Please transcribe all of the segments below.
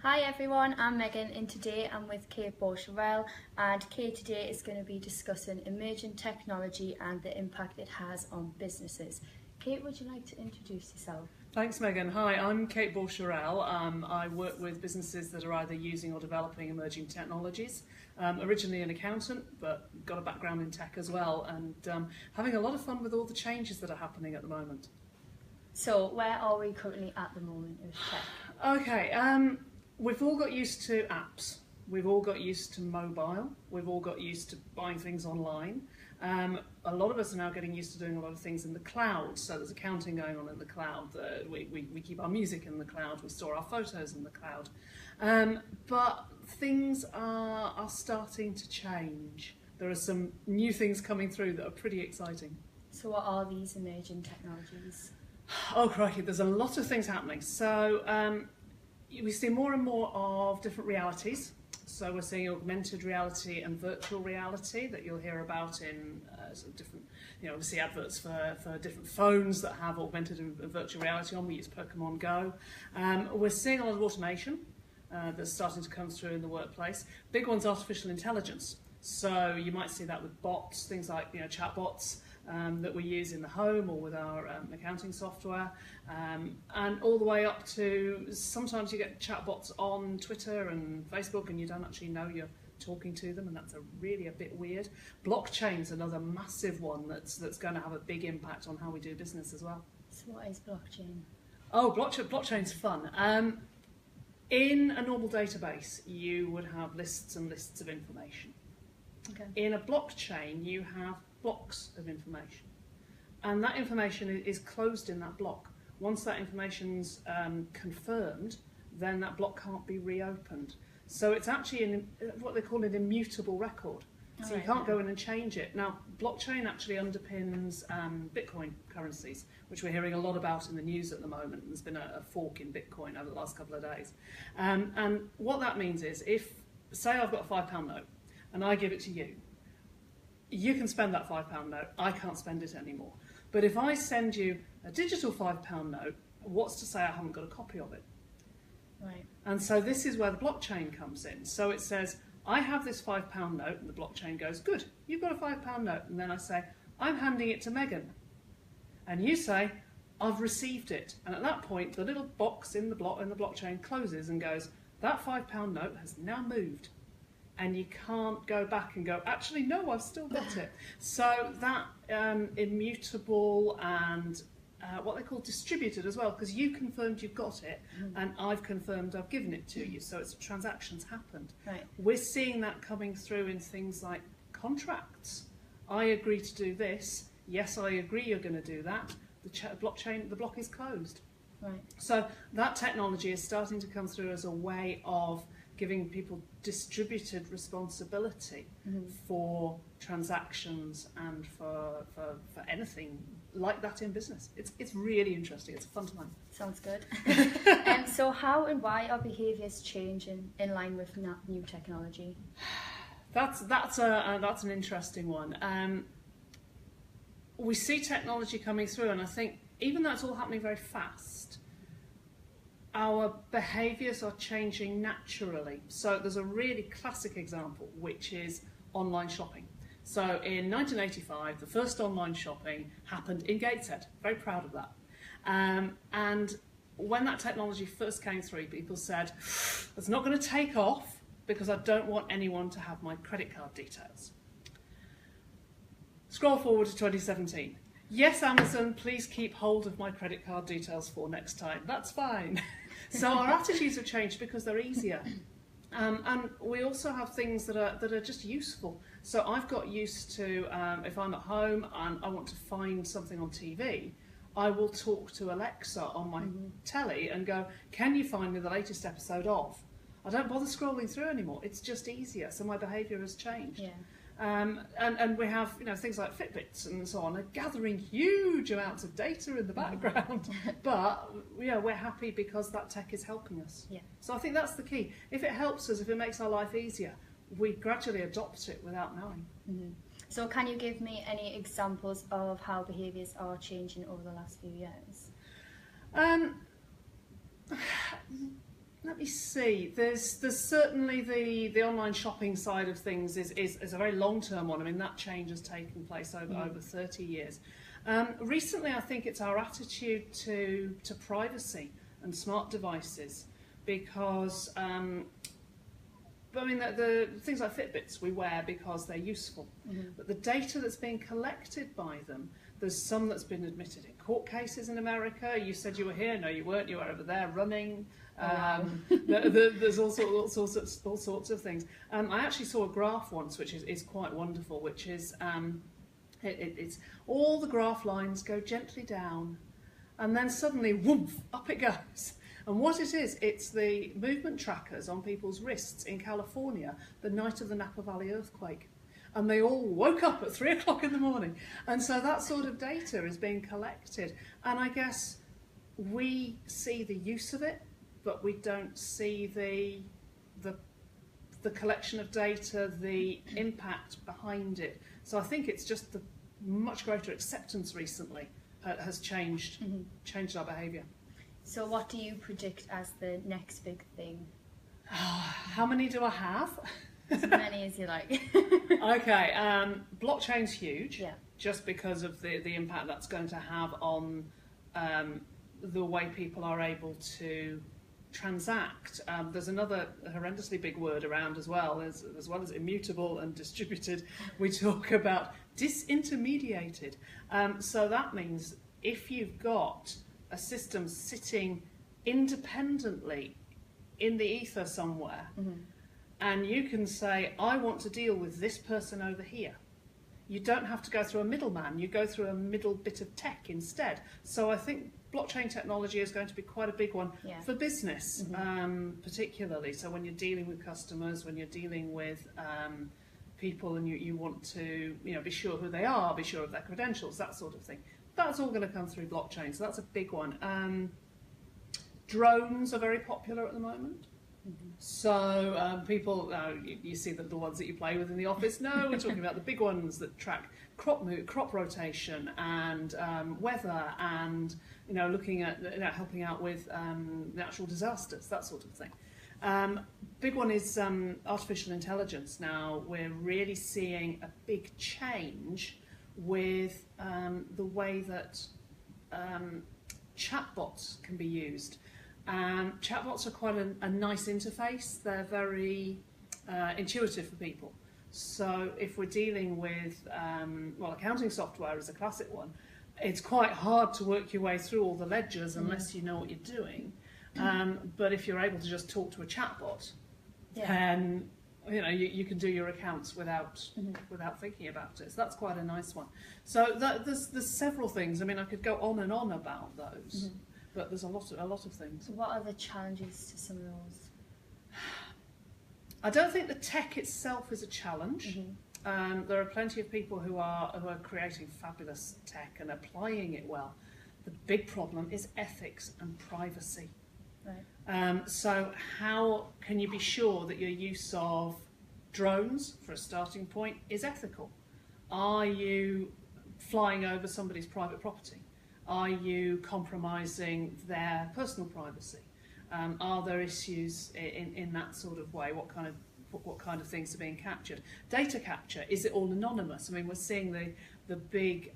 Hi everyone, I'm Megan and today I'm with Kate Baucherel, and Kate today is going to be discussing emerging technology and the impact it has on businesses. Kate, would you like to introduce yourself? Thanks, Megan. Hi, I'm Kate Baucherel. I work with businesses that are either using or developing emerging technologies. Originally an accountant, but got a background in tech as well, and having a lot of fun with all the changes that are happening at the moment. So, where are we currently at the moment with tech? Okay, we've all got used to apps. We've all got used to mobile. We've all got used to buying things online. A lot of us are now getting used to doing a lot of things in the cloud. So there's accounting going on in the cloud. We keep our music in the cloud. We store our photos in the cloud. But things are starting to change. There are some new things coming through that are pretty exciting. So what are these emerging technologies? Oh crikey, there's a lot of things happening. So we see more and more of different realities. So we're seeing augmented reality and virtual reality that you'll hear about in sort of different, we see adverts for different phones that have augmented and virtual reality on. We use Pokemon Go. We're seeing a lot of automation that's starting to come through in the workplace. Big one's artificial intelligence. So you might see that with bots, things like chatbots that we use in the home or with our accounting software, and all the way up to sometimes you get chatbots on Twitter and Facebook and you don't actually know you're talking to them, and that's really a bit weird. Blockchain's another massive one that's going to have a big impact on how we do business as well. So what is blockchain? Oh, blockchain's fun. In a normal database, you would have lists and lists of information. Okay. In a blockchain, you have blocks of information, and that information is closed in that block. Once that information's confirmed, then that block can't be reopened. So it's actually what they call an immutable record. So you can't go in and change it. Now, blockchain actually underpins Bitcoin currencies, which we're hearing a lot about in the news at the moment. There's been a fork in Bitcoin over the last couple of days. And what that means is, if, say I've got a £5 note, and I give it to you, you can spend that £5 note, I can't spend it anymore. But if I send you a digital £5 note, what's to say I haven't got a copy of it? Right. And so this is where the blockchain comes in. So it says, I have this £5 note, and the blockchain goes, good, you've got a £5 note. And then I say, I'm handing it to Megan. And you say, I've received it. And at that point, the little box in the blockchain closes and goes, that £5 note has now moved. And you can't go back and go, actually, no, I've still got it. So that immutable and what they call distributed as well, because you confirmed you've got it, and I've confirmed I've given it to you. So it's transactions happened. Right. We're seeing that coming through in things like contracts. I agree to do this. Yes, I agree you're going to do that. The block is closed. Right. So that technology is starting to come through as a way of giving people distributed responsibility for transactions and for anything like that in business. It's really interesting. It's a fun time. Sounds good. So how and why are behaviours changing in line with new technology? That's an interesting one. We see technology coming through, and I think even though it's all happening very fast, our behaviours are changing naturally. So there's a really classic example, which is online shopping. So in 1985, the first online shopping happened in Gateshead. Very proud of that. And when that technology first came through, people said, it's not going to take off because I don't want anyone to have my credit card details. Scroll forward to 2017. Yes, Amazon, please keep hold of my credit card details for next time. That's fine. So our attitudes have changed because they're easier. And we also have things that are just useful. So I've got used to, if I'm at home and I want to find something on TV, I will talk to Alexa on my telly and go, can you find me the latest episode of? I don't bother scrolling through anymore. It's just easier. So my behaviour has changed. Yeah. And we have things like Fitbits and so on are gathering huge amounts of data in the background, but we're happy because that tech is helping us. Yeah. So I think that's the key. If it helps us, if it makes our life easier, we gradually adopt it without knowing. So can you give me any examples of how behaviours are changing over the last few years? Let me see. There's certainly the online shopping side of things is a very long-term one. I mean, that change has taken place over 30 years. Recently, I think it's our attitude to privacy and smart devices, because I mean, the things like Fitbits we wear because they're useful, but the data that's being collected by them, there's some that's been admitted in court cases in America. You said you were here, no you weren't, you were over there running. There's all sorts of things. I actually saw a graph once which is quite wonderful, which is it's all the graph lines go gently down and then suddenly whoomph, up it goes. And what it is, it's the movement trackers on people's wrists in California the night of the Napa Valley earthquake. And they all woke up at 3 o'clock in the morning. And so that sort of data is being collected. And I guess we see the use of it, but we don't see the collection of data, the impact behind it. So I think it's just the much greater acceptance recently has changed our behaviour. So what do you predict as the next big thing? How many do I have? As many as you like. Okay, blockchain's huge, Yeah. just because of the impact that's going to have on the way people are able to transact. There's another horrendously big word around as well as immutable and distributed. We talk about disintermediated. So that means if you've got a system sitting independently in the ether somewhere, and you can say, I want to deal with this person over here. You don't have to go through a middleman, you go through a middle bit of tech instead. So I think blockchain technology is going to be quite a big one for business, particularly. So when you're dealing with customers, when you're dealing with people and you want to be sure who they are, be sure of their credentials, that sort of thing. That's all going to come through blockchain, so that's a big one. Drones are very popular at the moment. So people, you see the ones that you play with in the office. No, we're talking about the big ones that track crop rotation and weather, and looking at helping out with natural disasters, that sort of thing. Big one is artificial intelligence. Now we're really seeing a big change with the way that chatbots can be used. Chatbots are quite a nice interface. They're very intuitive for people. So if we're dealing with, accounting software is a classic one, it's quite hard to work your way through all the ledgers unless you know what you're doing. But if you're able to just talk to a chatbot, then you can do your accounts without thinking about it. So that's quite a nice one. So there's several things. I mean, I could go on and on about those. But there's a lot of things. So what are the challenges to some of those? I don't think the tech itself is a challenge. There are plenty of people who are creating fabulous tech and applying it well. The big problem is ethics and privacy. Right. So how can you be sure that your use of drones, for a starting point, is ethical? Are you flying over somebody's private property? Are you compromising their personal privacy? Are there issues in that sort of way? What kind of things are being captured? Data capture, is it all anonymous? I mean, we're seeing the big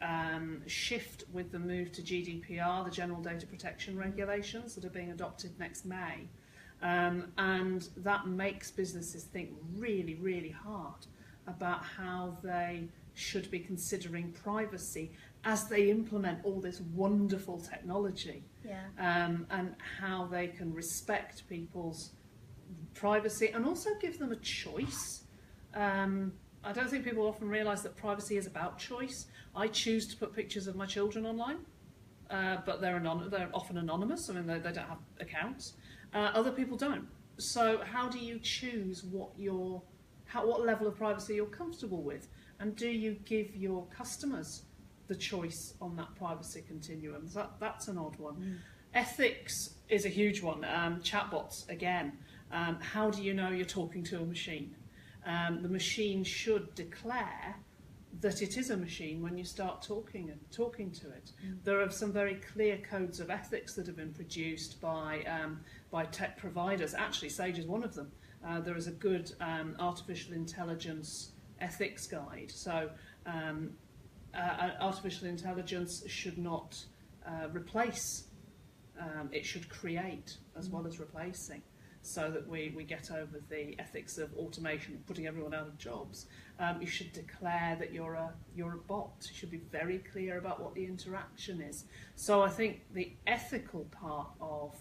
shift with the move to GDPR, the General Data Protection Regulations that are being adopted next May. And that makes businesses think really, really hard about how they should be considering privacy as they implement all this wonderful technology, and how they can respect people's privacy and also give them a choice. I don't think people often realise that privacy is about choice. I choose to put pictures of my children online, but they're often anonymous. I mean, they don't have accounts. Other people don't. So how do you choose what level of privacy you're comfortable with? And do you give your customers the choice on that privacy continuum? That's an odd one. Ethics is a huge one. Chatbots, again. How do you know you're talking to a machine? The machine should declare that it is a machine when you start talking to it. There are some very clear codes of ethics that have been produced by by tech providers. Actually, Sage is one of them. There is a good artificial intelligence ethics guide. So artificial intelligence should not replace, it should create as well as replacing, so that we get over the ethics of automation, putting everyone out of jobs. You should declare that you're a bot. You should be very clear about what the interaction is. So I think the ethical part of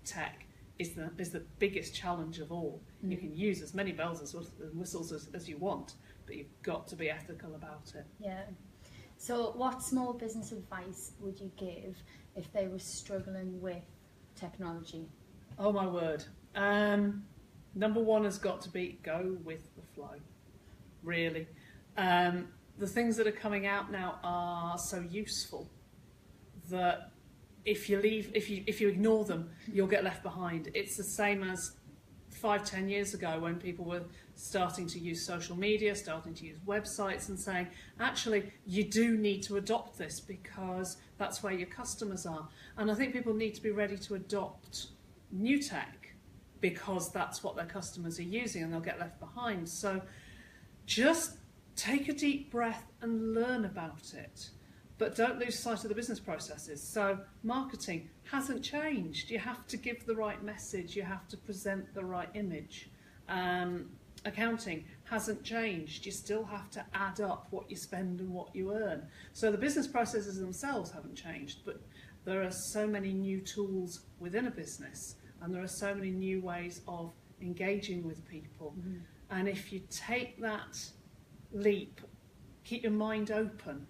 tech is the biggest challenge of all. You can use as many bells and whistles as you want, but you've got to be ethical about it. Yeah. So what small business advice would you give if they were struggling with technology? Oh my word. Number one has got to be go with the flow, really. The things that are coming out now are so useful that if you ignore them, you'll get left behind. It's the same as 5-10 years ago when people were starting to use social media, starting to use websites and saying, actually, you do need to adopt this because that's where your customers are. And I think people need to be ready to adopt new tech because that's what their customers are using and they'll get left behind. So just take a deep breath and learn about it. But don't lose sight of the business processes. So marketing hasn't changed. You have to give the right message. You have to present the right image. Accounting hasn't changed. You still have to add up what you spend and what you earn. So the business processes themselves haven't changed, but there are so many new tools within a business, and there are so many new ways of engaging with people. And if you take that leap, keep your mind open,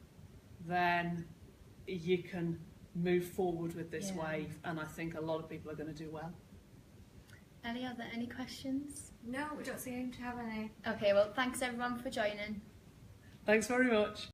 then you can move forward with this wave, and I think a lot of people are going to do well. Ellie, are there any questions? No, we don't seem to have any. Okay, well, thanks everyone for joining. Thanks very much.